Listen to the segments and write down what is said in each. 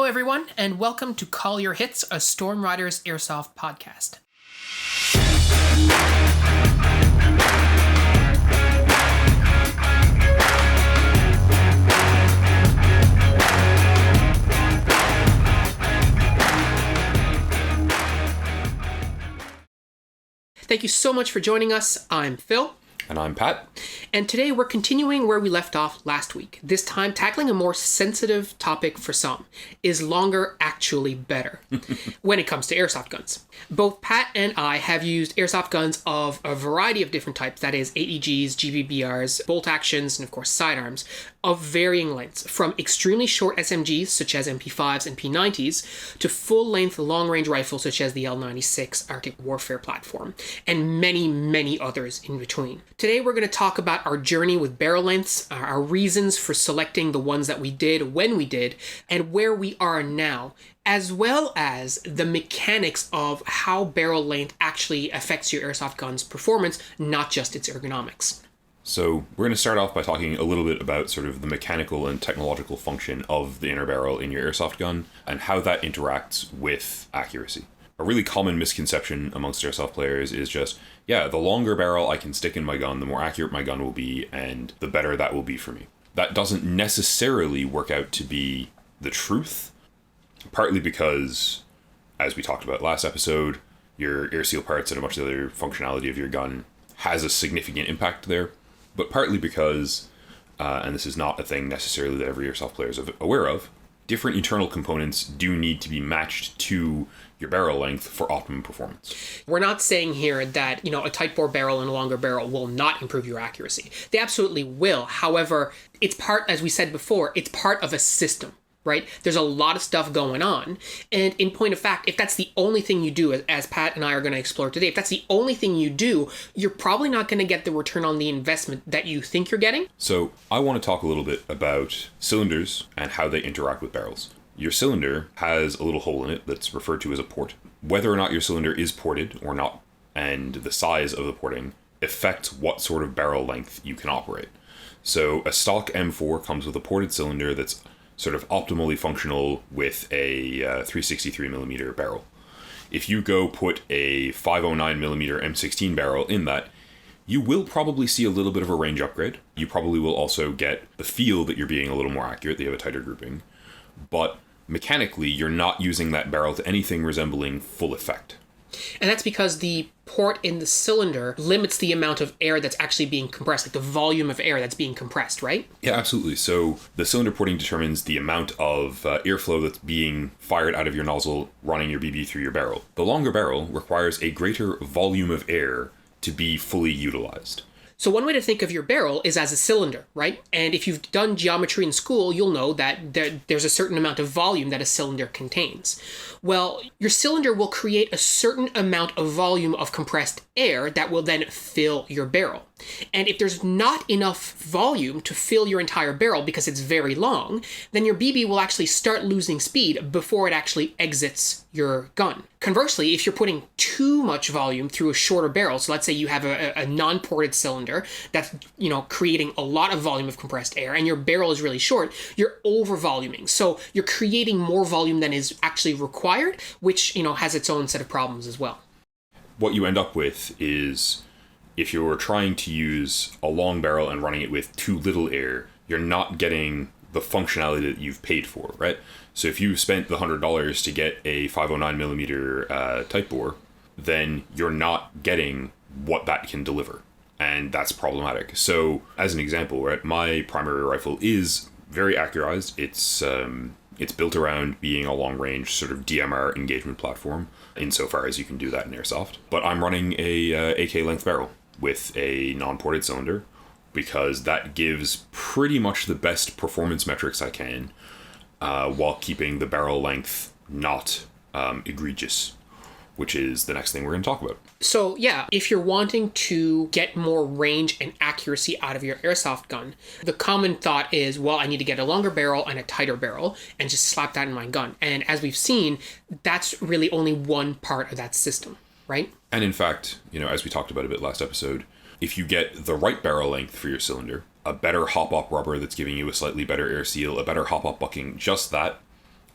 everyone, and welcome to Call Your Hits, a Storm Riders Airsoft podcast. Thank you so much for joining us. I'm Phil. And I'm Pat. And today we're continuing where we left off last week, this time tackling a more sensitive topic for some. Is longer actually better when it comes to airsoft guns? Both Pat and I have used airsoft guns of a variety of different types, that is AEGs, GBBRs, bolt actions, and of course sidearms, of varying lengths, from extremely short SMGs such as MP5s and P90s to full-length long-range rifles such as the L96 Arctic Warfare platform, and many, many others in between. Today we're going to talk about our journey with barrel lengths, our reasons for selecting the ones that we did when we did, and where we are now, as well as the mechanics of how barrel length actually affects your airsoft gun's performance, not just its ergonomics. So we're going to start off by talking a little bit about sort of the mechanical and technological function of the inner barrel in your airsoft gun and how that interacts with accuracy. A really common misconception amongst airsoft players is just, the longer barrel I can stick in my gun, the more accurate my gun will be, and the better that will be for me. That doesn't necessarily work out to be the truth, partly because, as we talked about last episode, your air seal parts and a bunch of the other functionality of your gun has a significant impact there, but partly because, and this is not a thing necessarily that every airsoft player is aware of, different internal components do need to be matched to your barrel length for optimum performance. We're not saying here that, a tight bore barrel and a longer barrel will not improve your accuracy. They absolutely will. However, it's part, as we said before, it's part of a system, right? There's a lot of stuff going on. And in point of fact, if that's the only thing you do, as Pat and I are going to explore today, if that's the only thing you do, you're probably not going to get the return on the investment that you think you're getting. So I want to talk a little bit about cylinders and how they interact with barrels. Your cylinder has a little hole in it that's referred to as a port. Whether or not your cylinder is ported or not, and the size of the porting, affects what sort of barrel length you can operate. So a stock M4 comes with a ported cylinder that's sort of optimally functional with a 363mm barrel. If you go put a 509mm M16 barrel in that, you will probably see a little bit of a range upgrade. You probably will also get the feel that you're being a little more accurate, that you have a tighter grouping. But mechanically, you're not using that barrel to anything resembling full effect. And that's because the port in the cylinder limits the amount of air that's actually being compressed, like the volume of air that's being compressed, right? Yeah, absolutely. So the cylinder porting determines the amount of airflow that's being fired out of your nozzle running your BB through your barrel. The longer barrel requires a greater volume of air to be fully utilized. So one way to think of your barrel is as a cylinder, right? And if you've done geometry in school, you'll know that there's a certain amount of volume that a cylinder contains. Well, your cylinder will create a certain amount of volume of compressed air that will then fill your barrel. And if there's not enough volume to fill your entire barrel because it's very long, then your BB will actually start losing speed before it actually exits your gun. Conversely, if you're putting too much volume through a shorter barrel, so let's say you have a non-ported cylinder that's, creating a lot of volume of compressed air and your barrel is really short, you're over-voluming. So you're creating more volume than is actually required, which, has its own set of problems as well. What you end up with is, if you're trying to use a long barrel and running it with too little air, you're not getting the functionality that you've paid for, right? So if you spent the $100 to get a 509mm tight bore, then you're not getting what that can deliver. And that's problematic. So as an example, right, my primary rifle is very accurized. It's built around being a long-range sort of DMR engagement platform, insofar as you can do that in airsoft. But I'm running a AK length barrel with a non-ported cylinder because that gives pretty much the best performance metrics I can while keeping the barrel length not egregious, which is the next thing we're going to talk about. So if you're wanting to get more range and accuracy out of your airsoft gun, the common thought is, I need to get a longer barrel and a tighter barrel and just slap that in my gun. And as we've seen, that's really only one part of that system, right? And in fact, as we talked about a bit last episode, if you get the right barrel length for your cylinder, a better hop-up rubber that's giving you a slightly better air seal, a better hop-up bucking, just that,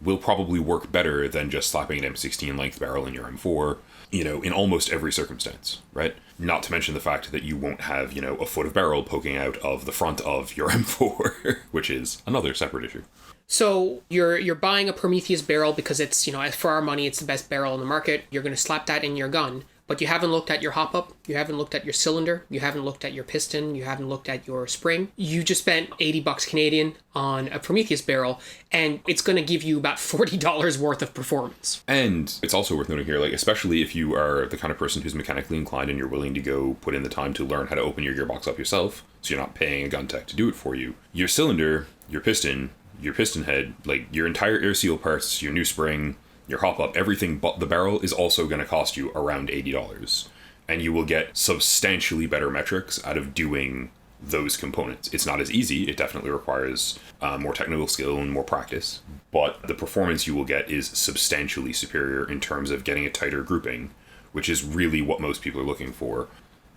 will probably work better than just slapping an M16 length barrel in your M4, in almost every circumstance, right? Not to mention the fact that you won't have, a foot of barrel poking out of the front of your M4, which is another separate issue. So you're buying a Prometheus barrel because it's, for our money, it's the best barrel on the market. You're going to slap that in your gun. But you haven't looked at your hop-up, you haven't looked at your cylinder, you haven't looked at your piston, you haven't looked at your spring. You just spent $80 Canadian on a Prometheus barrel, and it's going to give you about $40 worth of performance. And it's also worth noting here, especially if you are the kind of person who's mechanically inclined and you're willing to go put in the time to learn how to open your gearbox up yourself, so you're not paying a gun tech to do it for you. Your cylinder, your piston head, your entire air seal parts, your new spring, your hop-up, everything but the barrel is also going to cost you around $80. And you will get substantially better metrics out of doing those components. It's not as easy. It definitely requires more technical skill and more practice. But the performance you will get is substantially superior in terms of getting a tighter grouping, which is really what most people are looking for.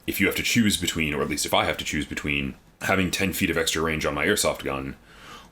If you have to choose between, or at least if I have to choose between, having 10 feet of extra range on my airsoft gun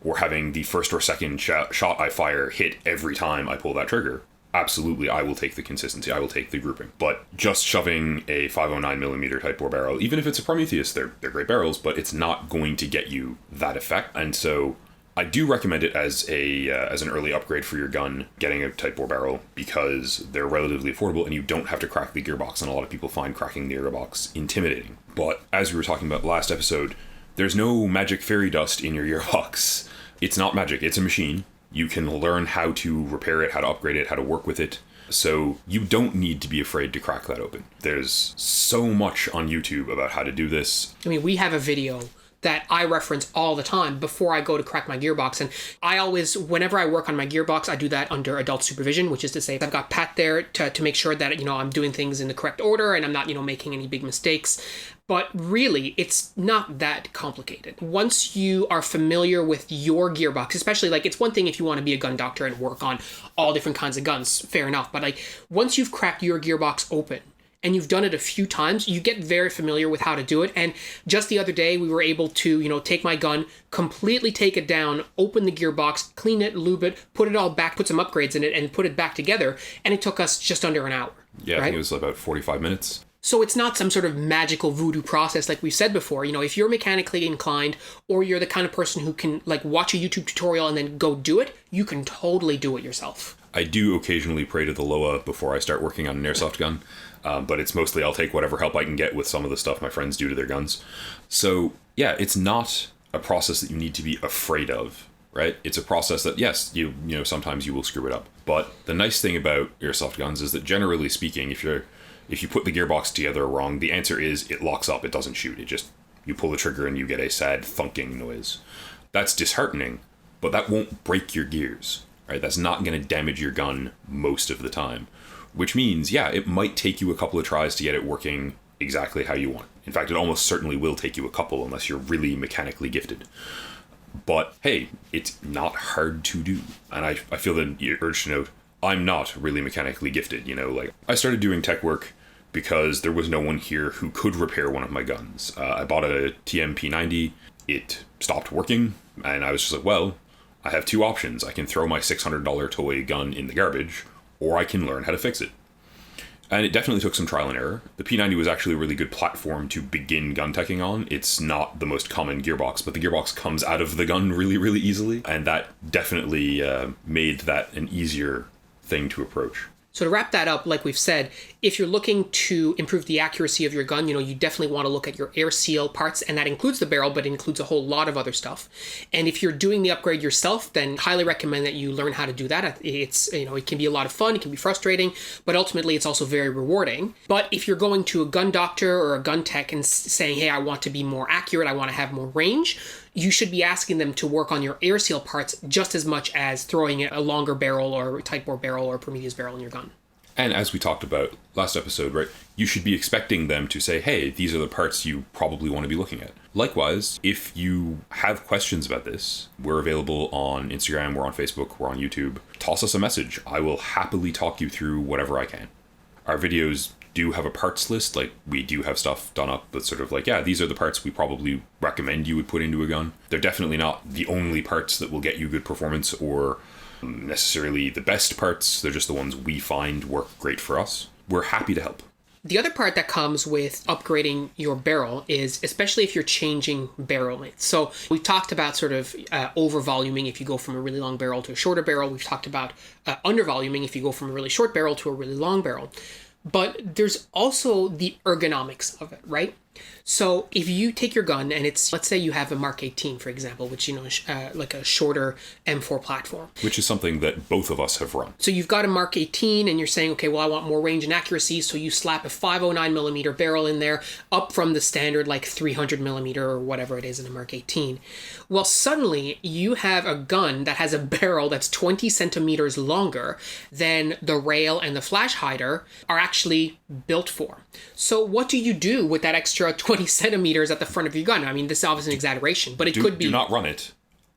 or having the first or second shot I fire hit every time I pull that trigger, absolutely, I will take the consistency, I will take the grouping. But just shoving a 509mm Type 4 barrel, even if it's a Prometheus, they're great barrels, but it's not going to get you that effect. And so I do recommend it as an early upgrade for your gun, getting a Type 4 barrel, because they're relatively affordable and you don't have to crack the gearbox, and a lot of people find cracking the gearbox intimidating. But as we were talking about last episode, there's no magic fairy dust in your gearbox. It's not magic, it's a machine. You can learn how to repair it, how to upgrade it, how to work with it. So you don't need to be afraid to crack that open. There's so much on YouTube about how to do this. I mean, we have a video that I reference all the time before I go to crack my gearbox. And I always, whenever I work on my gearbox, I do that under adult supervision, which is to say I've got Pat there to make sure that, I'm doing things in the correct order and I'm not, making any big mistakes. But really, it's not that complicated. Once you are familiar with your gearbox, especially it's one thing if you want to be a gun doctor and work on all different kinds of guns, fair enough. But once you've cracked your gearbox open, and you've done it a few times, you get very familiar with how to do it. And just the other day, we were able to, take my gun, completely take it down, open the gearbox, clean it, lube it, put it all back, put some upgrades in it, and put it back together. And it took us just under an hour. Yeah, right? I think it was about 45 minutes. So it's not some sort of magical voodoo process like we've said before. If you're mechanically inclined, or you're the kind of person who can watch a YouTube tutorial and then go do it, you can totally do it yourself. I do occasionally pray to the Loa before I start working on an airsoft gun. But it's mostly I'll take whatever help I can get with some of the stuff my friends do to their guns. So yeah, it's not a process that you need to be afraid of, right? It's a process that, yes, you sometimes you will screw it up. But the nice thing about airsoft guns is that generally speaking, if you put the gearbox together wrong, the answer is it locks up, it doesn't shoot. You pull the trigger and you get a sad thunking noise. That's disheartening, but that won't break your gears, right? That's not going to damage your gun most of the time. Which means, yeah, it might take you a couple of tries to get it working exactly how you want. In fact, it almost certainly will take you a couple unless you're really mechanically gifted. But hey, it's not hard to do. And I feel the urge to note, I'm not really mechanically gifted, I started doing tech work because there was no one here who could repair one of my guns. I bought a TMP90, it stopped working, and I was just well, I have two options. I can throw my $600 toy gun in the garbage, or I can learn how to fix it. And it definitely took some trial and error. The P90 was actually a really good platform to begin gun teching on. It's not the most common gearbox, but the gearbox comes out of the gun really, really easily. And that definitely made that an easier thing to approach. So to wrap that up, like we've said, if you're looking to improve the accuracy of your gun, you definitely want to look at your air seal parts, and that includes the barrel, but it includes a whole lot of other stuff. And if you're doing the upgrade yourself, then highly recommend that you learn how to do that. It's, it can be a lot of fun, it can be frustrating, but ultimately it's also very rewarding. But if you're going to a gun doctor or a gun tech and saying, hey, I want to be more accurate, I want to have more range, you should be asking them to work on your air seal parts just as much as throwing a longer barrel or Type 4 barrel or Prometheus barrel in your gun. And as we talked about last episode, right, you should be expecting them to say, hey, these are the parts you probably want to be looking at. Likewise, if you have questions about this, we're available on Instagram, we're on Facebook, we're on YouTube. Toss us a message. I will happily talk you through whatever I can. Our videos do have a parts list, we do have stuff done up that's sort of these are the parts we probably recommend you would put into a gun. They're definitely not the only parts that will get you good performance or necessarily the best parts. They're just the ones we find work great for us. We're happy to help. The other part that comes with upgrading your barrel is, especially if you're changing barrel length. So we've talked about sort of over-voluming if you go from a really long barrel to a shorter barrel. We've talked about under-voluming if you go from a really short barrel to a really long barrel. But there's also the ergonomics of it, right? So if you take your gun and it's, let's say you have a Mark 18, for example, which, like a shorter M4 platform. Which is something that both of us have run. So you've got a Mark 18 and you're saying, okay, well, I want more range and accuracy. So you slap a 509 millimeter barrel in there up from the standard like 300 millimeter or whatever it is in a Mark 18. Well, suddenly you have a gun that has a barrel that's 20 centimeters longer than the rail and the flash hider are actually built for. So what do you do with that extra 20 centimeters at the front of your gun? I mean, this is obviously an exaggeration, but it could be... Do not run it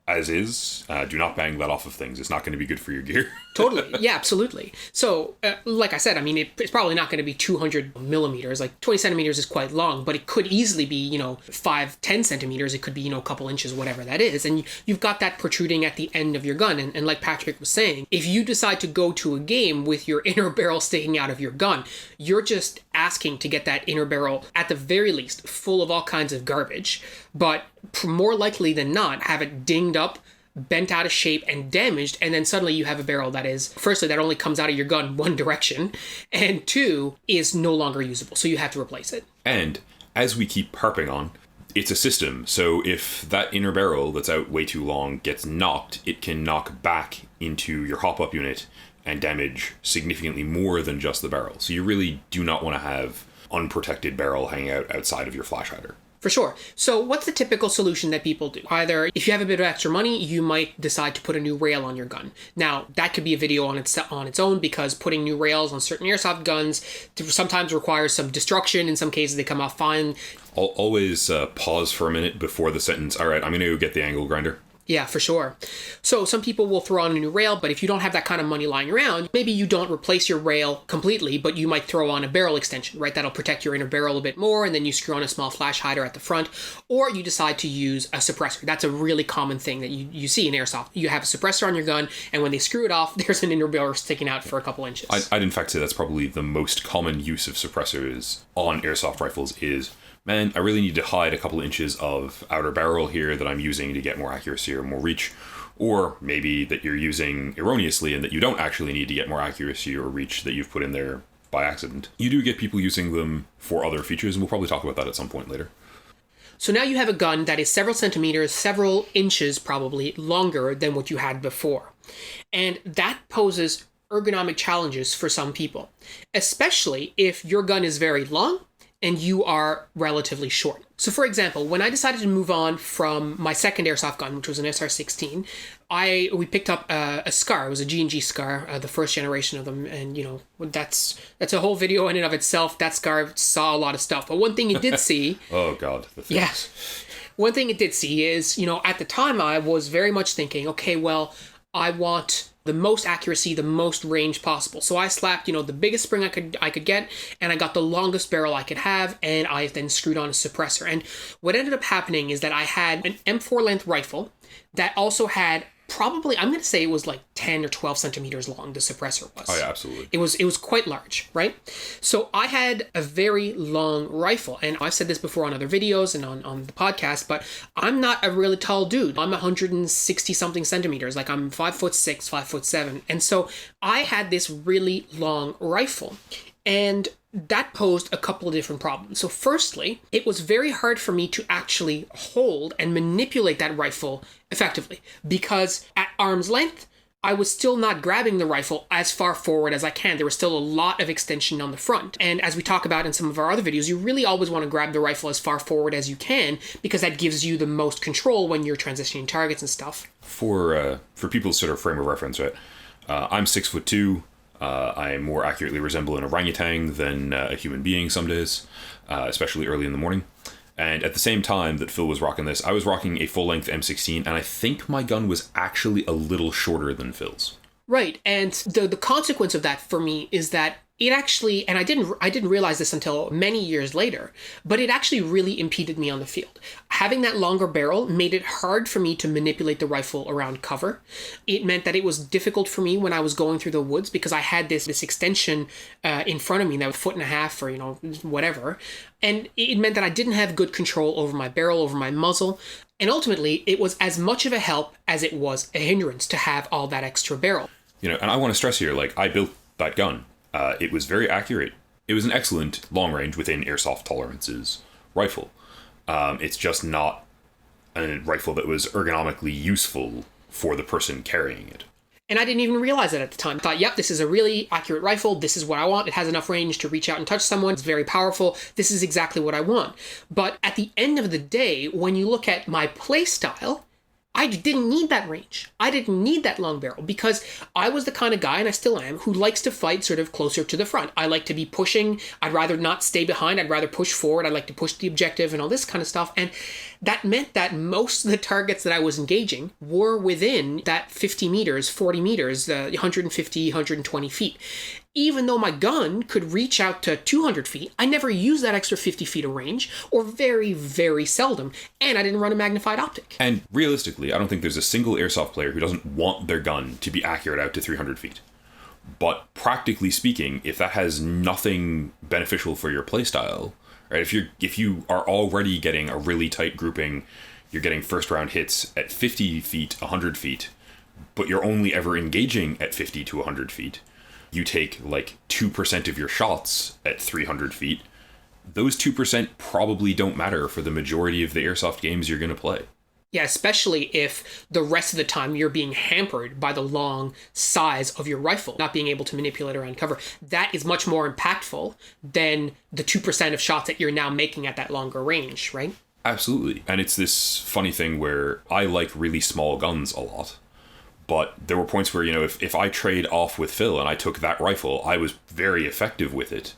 as is. Do not bang that off of things. It's not going to be good for your gear. Totally. Yeah, absolutely. So, like I said, I mean, it's probably not going to be 200 millimeters. Like 20 centimeters is quite long, but it could easily be, 10 centimeters. It could be, a couple inches, whatever that is. And you've got that protruding at the end of your gun. And like Patrick was saying, if you decide to go to a game with your inner barrel sticking out of your gun, you're just asking to get that inner barrel, at the very least, full of all kinds of garbage. But more likely than not, have it dinged up, bent out of shape and damaged, and then suddenly you have a barrel that is, firstly, that only comes out of your gun one direction, and two, is no longer usable, so you have to replace it. And as we keep harping on, it's a system, so if that inner barrel that's out way too long gets knocked, it can knock back into your hop-up unit and damage significantly more than just the barrel. So you really do not want to have unprotected barrel hanging out outside of your flash hider. For sure. So what's the typical solution that people do? Either if you have a bit of extra money, you might decide to put a new rail on your gun. Now, that could be a video on its own, because putting new rails on certain airsoft guns sometimes requires some destruction. In some cases, they come off fine. Always pause for a minute before the sentence, all right, I'm going to go get the angle grinder. Yeah, for sure. So some people will throw on a new rail, but if you don't have that kind of money lying around, maybe you don't replace your rail completely, but you might throw on a barrel extension, right? That'll protect your inner barrel a bit more, and then you screw on a small flash hider at the front, or you decide to use a suppressor. That's a really common thing that you see in airsoft. You have a suppressor on your gun, and when they screw it off, there's an inner barrel sticking out for a couple inches. I'd in fact say that's probably the most common use of suppressors on airsoft rifles is, man, I really need to hide a couple inches of outer barrel here that I'm using to get more accuracy or more reach. Or maybe that you're using erroneously and that you don't actually need to get more accuracy or reach that you've put in there by accident. You do get people using them for other features, and we'll probably talk about that at some point later. So now you have a gun that is several centimeters, several inches probably longer than what you had before. And that poses ergonomic challenges for some people, especially if your gun is very long and you are relatively short. So for example, when I decided to move on from my second airsoft gun, which was an SR-16, we picked up a SCAR. It was a G&G SCAR, the first generation of them, and that's a whole video in and of itself. That SCAR saw a lot of stuff. But one thing it did see... Oh God, the things. Yeah. One thing it did see is, at the time I was very much thinking, okay, well, I want the most accuracy, the most range possible. So I slapped, the biggest spring I could get, and I got the longest barrel I could have, and I then screwed on a suppressor. And what ended up happening is that I had an M4 length rifle that also had probably, I'm going to say it was like 10 or 12 centimeters long, the suppressor was. Oh yeah, absolutely. It was quite large, right? So I had a very long rifle, and I've said this before on other videos and on the podcast, but I'm not a really tall dude. I'm 160 something centimeters, like I'm 5'6", 5'7", and so I had this really long rifle, and that posed a couple of different problems. So firstly, it was very hard for me to actually hold and manipulate that rifle effectively, because at arm's length, I was still not grabbing the rifle as far forward as I can. There was still a lot of extension on the front. And as we talk about in some of our other videos, you really always want to grab the rifle as far forward as you can, because that gives you the most control when you're transitioning targets and stuff. For people's sort of frame of reference, right? I'm 6'2". I more accurately resemble an orangutan than a human being some days, especially early in the morning. And at the same time that Phil was rocking this, I was rocking a full-length M16, and I think my gun was actually a little shorter than Phil's. Right, and the consequence of that for me is that it actually, and I didn't realize this until many years later, but it actually really impeded me on the field. Having that longer barrel made it hard for me to manipulate the rifle around cover. It meant that it was difficult for me when I was going through the woods because I had this extension in front of me that was 1.5 or whatever, and it meant that I didn't have good control over my barrel, over my muzzle. And ultimately, it was as much of a help as it was a hindrance to have all that extra barrel. And I want to stress here, I built that gun. It was very accurate. It was an excellent long range within airsoft tolerances rifle. It's just not a rifle that was ergonomically useful for the person carrying it. And I didn't even realize it at the time. I thought, yep, this is a really accurate rifle. This is what I want. It has enough range to reach out and touch someone. It's very powerful. This is exactly what I want. But at the end of the day, when you look at my play style, I didn't need that range. I didn't need that long barrel because I was the kind of guy, and I still am, who likes to fight sort of closer to the front. I like to be pushing. I'd rather not stay behind. I'd rather push forward. I'd like to push the objective and all this kind of stuff. And that meant that most of the targets that I was engaging were within that 50 meters, 40 meters, 150, 120 feet. Even though my gun could reach out to 200 feet, I never used that extra 50 feet of range, or very, very seldom, and I didn't run a magnified optic. And realistically, I don't think there's a single airsoft player who doesn't want their gun to be accurate out to 300 feet. But practically speaking, if that has nothing beneficial for your playstyle, right? If you are already getting a really tight grouping, you're getting first round hits at 50 feet, 100 feet, but you're only ever engaging at 50 to 100 feet, you take 2% of your shots at 300 feet, those 2% probably don't matter for the majority of the airsoft games you're going to play. Yeah, especially if the rest of the time you're being hampered by the long size of your rifle, not being able to manipulate around cover. That is much more impactful than the 2% of shots that you're now making at that longer range, right? Absolutely. And it's this funny thing where I like really small guns a lot. But there were points where, if I trade off with Phil and I took that rifle, I was very effective with it.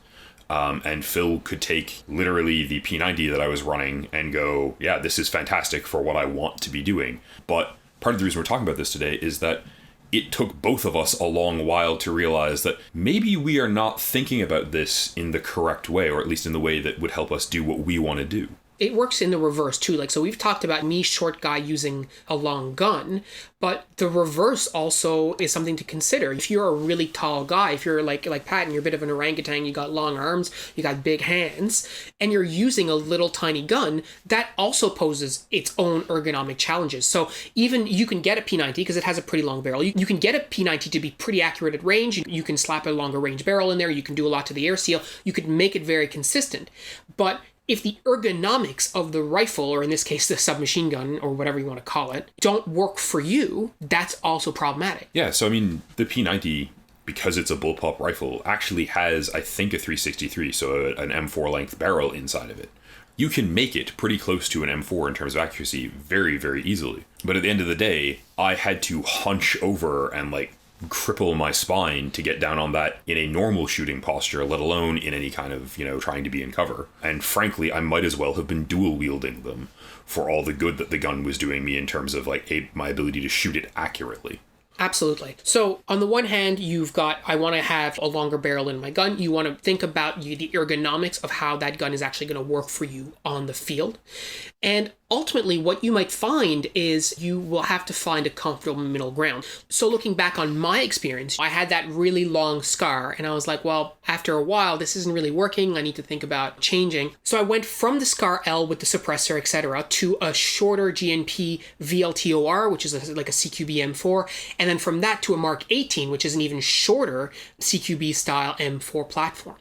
And Phil could take literally the P90 that I was running and go, yeah, this is fantastic for what I want to be doing. But part of the reason we're talking about this today is that it took both of us a long while to realize that maybe we are not thinking about this in the correct way, or at least in the way that would help us do what we want to do. It works in the reverse too. So we've talked about me, short guy, using a long gun, but the reverse also is something to consider. If you're a really tall guy, if you're like Pat and you're a bit of an orangutan, you got long arms, you got big hands, and you're using a little tiny gun, that also poses its own ergonomic challenges. So even you can get a P90 because it has a pretty long barrel. You can get a P90 to be pretty accurate at range. You can slap a longer range barrel in there. You can do a lot to the air seal. You could make it very consistent. But if the ergonomics of the rifle, or in this case the submachine gun, or whatever you want to call it, don't work for you, that's also problematic. Yeah, so the P90, because it's a bullpup rifle, actually has, I think, a 363, so an M4 length barrel inside of it. You can make it pretty close to an M4 in terms of accuracy very, very easily. But at the end of the day, I had to hunch over and cripple my spine to get down on that in a normal shooting posture, let alone in any kind of, trying to be in cover. And frankly, I might as well have been dual wielding them for all the good that the gun was doing me in terms of my ability to shoot it accurately. Absolutely. So on the one hand, you've got, I want to have a longer barrel in my gun. You want to think about the ergonomics of how that gun is actually going to work for you on the field. And ultimately, what you might find is you will have to find a comfortable middle ground. So looking back on my experience, I had that really long scar, and I was like, well, after a while, this isn't really working. I need to think about changing. So I went from the Scar L with the suppressor, etc., to a shorter GNP VLTOR, which is like a CQB M4, and then from that to a Mark 18, which is an even shorter CQB style M4 platform.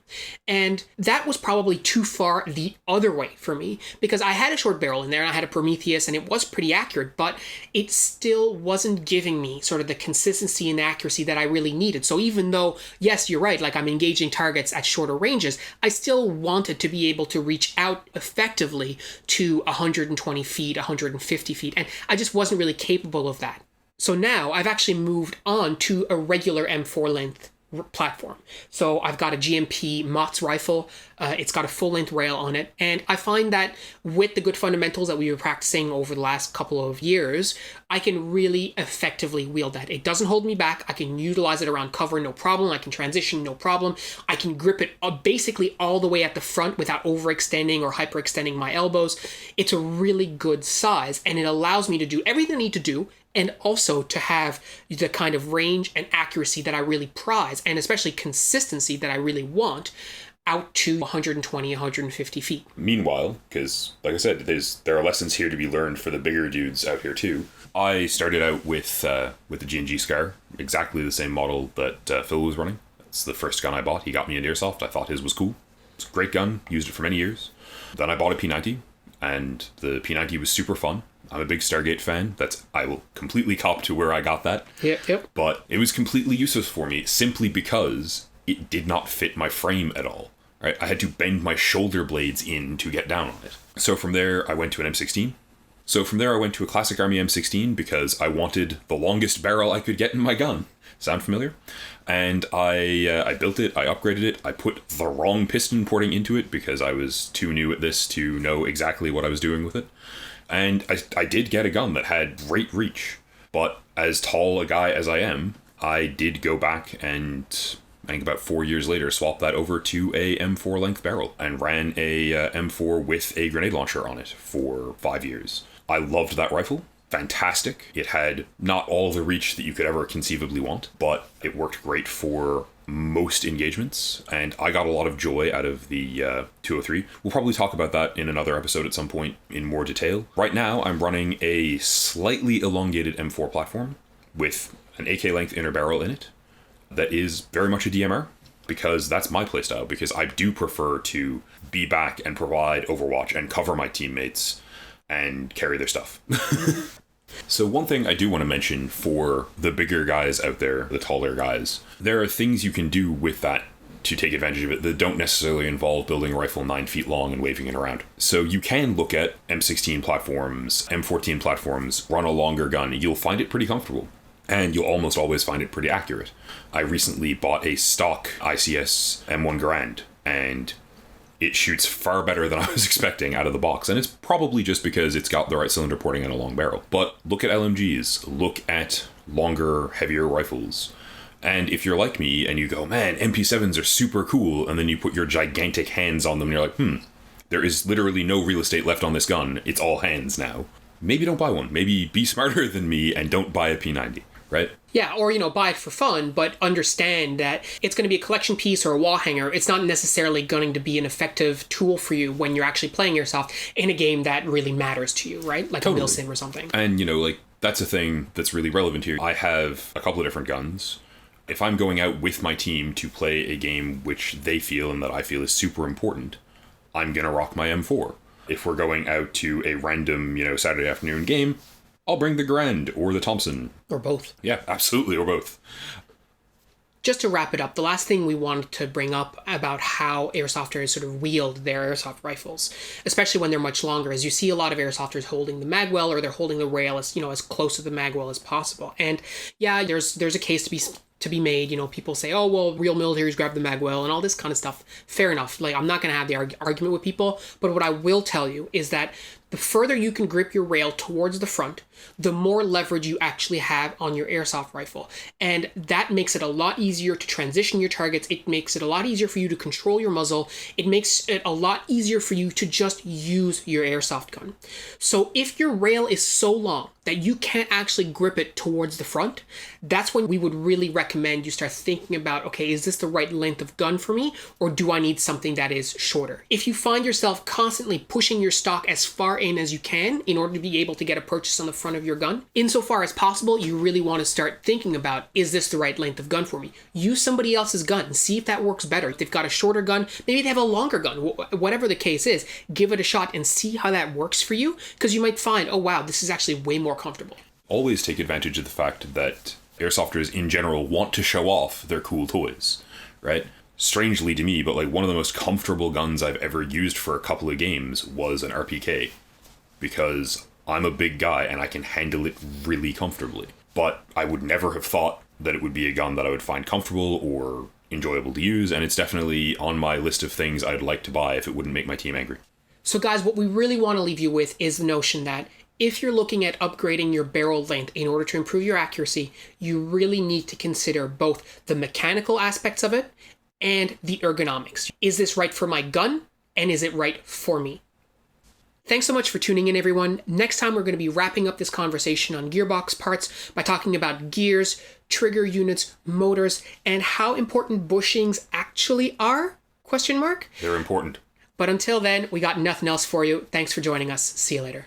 And that was probably too far the other way for me, because I had a short barrel in there, and I had a Prometheus, and it was pretty accurate, but it still wasn't giving me sort of the consistency and accuracy that I really needed. So even though, yes, you're right, I'm engaging targets at shorter ranges, I still wanted to be able to reach out effectively to 120 feet, 150 feet, and I just wasn't really capable of that. So now I've actually moved on to a regular M4 length platform. So I've got a GMP MOTS rifle. It's got a full-length rail on it. And I find that with the good fundamentals that we were practicing over the last couple of years, I can really effectively wield that. It doesn't hold me back. I can utilize it around cover, no problem. I can transition, no problem. I can grip it basically all the way at the front without overextending or hyperextending my elbows. It's a really good size, and it allows me to do everything I need to do, and also to have the kind of range and accuracy that I really prize, and especially consistency that I really want, out to 120, 150 feet. Meanwhile, because like I said, there are lessons here to be learned for the bigger dudes out here too. I started out with the G&G Scar, exactly the same model that Phil was running. It's the first gun I bought. He got me into airsoft. I thought his was cool. It's a great gun. Used it for many years. Then I bought a P90, and the P90 was super fun. I'm a big Stargate fan. I will completely cop to where I got that. Yep. But it was completely useless for me simply because it did not fit my frame at all. Right? I had to bend my shoulder blades in to get down on it. So from there, I went to an M16. So from there, I went to a classic Army M16 because I wanted the longest barrel I could get in my gun. Sound familiar? And I built it, I upgraded it, I put the wrong piston porting into it because I was too new at this to know exactly what I was doing with it. And I did get a gun that had great reach. But as tall a guy as I am, I did go back and, I think about 4 years later, swap that over to a M4 length barrel and ran a M4 with a grenade launcher on it for 5 years. I loved that rifle. Fantastic. It had not all the reach that you could ever conceivably want, but it worked great for most engagements, and I got a lot of joy out of the 203. We'll probably talk about that in another episode at some point in more detail. Right now, I'm running a slightly elongated M4 platform with an AK length inner barrel in it that is very much a DMR, because that's my playstyle, because I do prefer to be back and provide overwatch and cover my teammates and carry their stuff. So one thing I do want to mention for the bigger guys out there, the taller guys, there are things you can do with that to take advantage of it that don't necessarily involve building a rifle 9 feet long and waving it around. So you can look at M16 platforms, M14 platforms, run a longer gun. You'll find it pretty comfortable, and you'll almost always find it pretty accurate. I recently bought a stock ICS M1 Garand, and it shoots far better than I was expecting out of the box. And it's probably just because it's got the right cylinder porting and a long barrel. But look at LMGs, look at longer, heavier rifles. And if you're like me and you go, man, MP7s are super cool, and then you put your gigantic hands on them and you're like, there is literally no real estate left on this gun. It's all hands now. Maybe don't buy one. Maybe be smarter than me and don't buy a P90, right? Yeah, or, buy it for fun, but understand that it's going to be a collection piece or a wall hanger. It's not necessarily going to be an effective tool for you when you're actually playing airsoft in a game that really matters to you, right? Like totally. A Milsim or something. And, that's a thing that's really relevant here. I have a couple of different guns. If I'm going out with my team to play a game which they feel and that I feel is super important, I'm going to rock my M4. If we're going out to a random, Saturday afternoon game, I'll bring the Garand or the Thompson. Or both. Yeah, absolutely, or both. Just to wrap it up, the last thing we wanted to bring up about how airsofters sort of wield their airsoft rifles, especially when they're much longer, is you see a lot of airsofters holding the magwell, or they're holding the rail as close to the magwell as possible. And yeah, there's a case to be made. People say, oh, well, real militaries grab the magwell and all this kind of stuff. Fair enough. I'm not going to have the argument with people, but what I will tell you is that the further you can grip your rail towards the front, the more leverage you actually have on your airsoft rifle. And that makes it a lot easier to transition your targets. It makes it a lot easier for you to control your muzzle. It makes it a lot easier for you to just use your airsoft gun. So if your rail is so long that you can't actually grip it towards the front, that's when we would really recommend you start thinking about, okay, is this the right length of gun for me, or do I need something that is shorter? If you find yourself constantly pushing your stock as far in as you can in order to be able to get a purchase on the front of your gun, insofar as possible, you really want to start thinking about, is this the right length of gun for me? Use somebody else's gun and see if that works better. If they've got a shorter gun, maybe they have a longer gun. Whatever the case is, give it a shot and see how that works for you, because you might find, oh wow, this is actually way more comfortable. Always take advantage of the fact that airsofters in general want to show off their cool toys, right? Strangely to me, but one of the most comfortable guns I've ever used for a couple of games was an RPK, because I'm a big guy and I can handle it really comfortably. But I would never have thought that it would be a gun that I would find comfortable or enjoyable to use, and it's definitely on my list of things I'd like to buy if it wouldn't make my team angry. So guys, what we really want to leave you with is the notion that if you're looking at upgrading your barrel length in order to improve your accuracy, you really need to consider both the mechanical aspects of it and the ergonomics. Is this right for my gun? And is it right for me? Thanks so much for tuning in, everyone. Next time, we're going to be wrapping up this conversation on gearbox parts by talking about gears, trigger units, motors, and how important bushings actually are? Question mark? They're important. But until then, we got nothing else for you. Thanks for joining us. See you later.